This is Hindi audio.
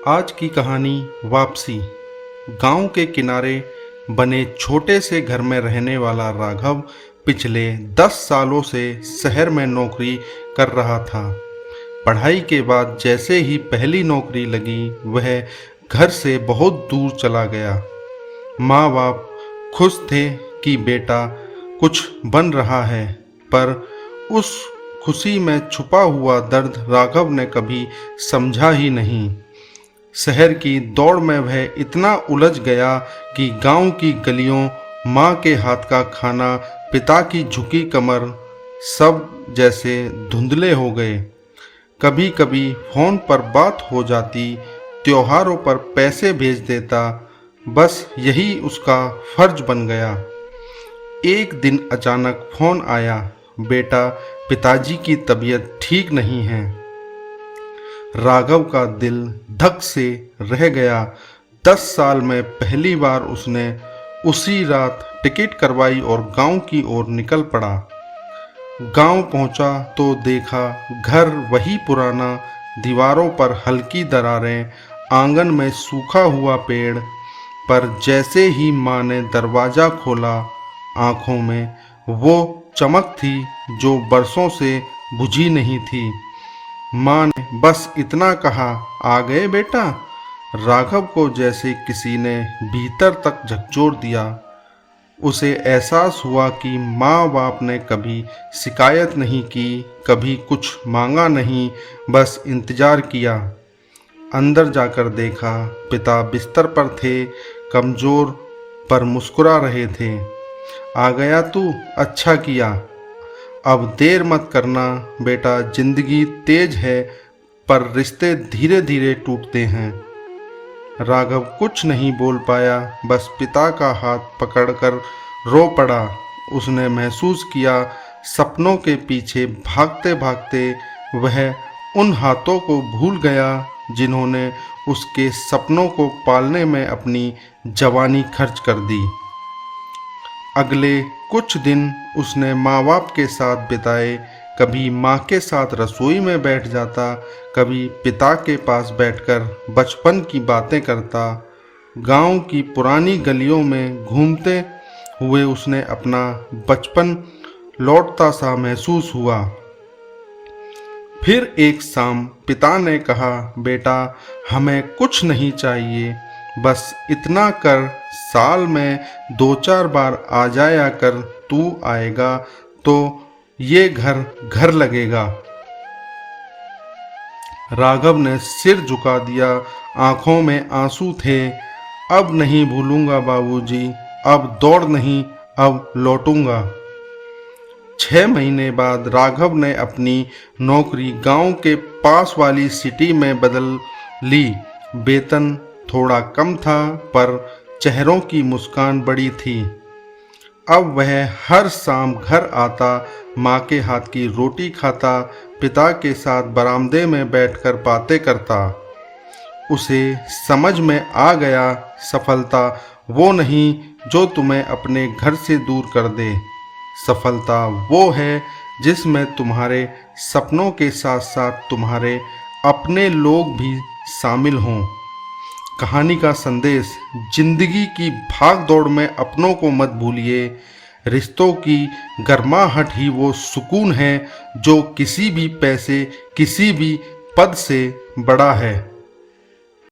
आज की कहानी वापसी। गांव के किनारे बने छोटे से घर में रहने वाला राघव पिछले 10 सालों से शहर में नौकरी कर रहा था। पढ़ाई के बाद जैसे ही पहली नौकरी लगी वह घर से बहुत दूर चला गया। माँ बाप खुश थे कि बेटा कुछ बन रहा है, पर उस खुशी में छुपा हुआ दर्द राघव ने कभी समझा ही नहीं। शहर की दौड़ में वह इतना उलझ गया कि गांव की गलियों, माँ के हाथ का खाना, पिता की झुकी कमर सब जैसे धुंधले हो गए। कभी कभी फोन पर बात हो जाती, त्योहारों पर पैसे भेज देता, बस यही उसका फर्ज बन गया। एक दिन अचानक फोन आया, बेटा पिताजी की तबीयत ठीक नहीं है। राघव का दिल धक से रह गया। 10 साल में पहली बार उसने उसी रात टिकट करवाई और गांव की ओर निकल पड़ा। गांव पहुंचा तो देखा घर वही पुराना, दीवारों पर हल्की दरारें, आंगन में सूखा हुआ पेड़। पर जैसे ही माँ ने दरवाज़ा खोला, आंखों में वो चमक थी जो बरसों से बुझी नहीं थी। माँ ने बस इतना कहा, आ गए बेटा। राघव को जैसे किसी ने भीतर तक झकझोर दिया। उसे एहसास हुआ कि माँ बाप ने कभी शिकायत नहीं की, कभी कुछ मांगा नहीं, बस इंतज़ार किया। अंदर जाकर देखा, पिता बिस्तर पर थे, कमज़ोर पर मुस्कुरा रहे थे। आ गया तू, अच्छा किया। अब देर मत करना बेटा, जिंदगी तेज है पर रिश्ते धीरे धीरे टूटते हैं। राघव कुछ नहीं बोल पाया, बस पिता का हाथ पकड़कर रो पड़ा। उसने महसूस किया सपनों के पीछे भागते भागते वह उन हाथों को भूल गया जिन्होंने उसके सपनों को पालने में अपनी जवानी खर्च कर दी। अगले कुछ दिन उसने माँ बाप के साथ बिताए। कभी माँ के साथ रसोई में बैठ जाता, कभी पिता के पास बैठकर बचपन की बातें करता। गांव की पुरानी गलियों में घूमते हुए उसने अपना बचपन लौटता सा महसूस हुआ। फिर एक शाम पिता ने कहा, बेटा हमें कुछ नहीं चाहिए, बस इतना कर, साल में 2-4 बार आ जाया कर, तू आएगा तो ये घर घर लगेगा। राघव ने सिर झुका दिया, आंखों में आंसू थे। अब नहीं भूलूंगा बाबूजी, अब दौड़ नहीं, अब लौटूंगा। 6 महीने बाद राघव ने अपनी नौकरी गांव के पास वाली सिटी में बदल ली। वेतन थोड़ा कम था पर चेहरों की मुस्कान बड़ी थी। अब वह हर शाम घर आता, माँ के हाथ की रोटी खाता, पिता के साथ बरामदे में बैठकर बातें करता। उसे समझ में आ गया, सफलता वो नहीं जो तुम्हें अपने घर से दूर कर दे। सफलता वो है जिसमें तुम्हारे सपनों के साथ साथ तुम्हारे अपने लोग भी शामिल हों। कहानी का संदेश, जिंदगी की भाग दौड़ में अपनों को मत भूलिए। रिश्तों की गर्माहट ही वो सुकून है जो किसी भी पैसे, किसी भी पद से बड़ा है।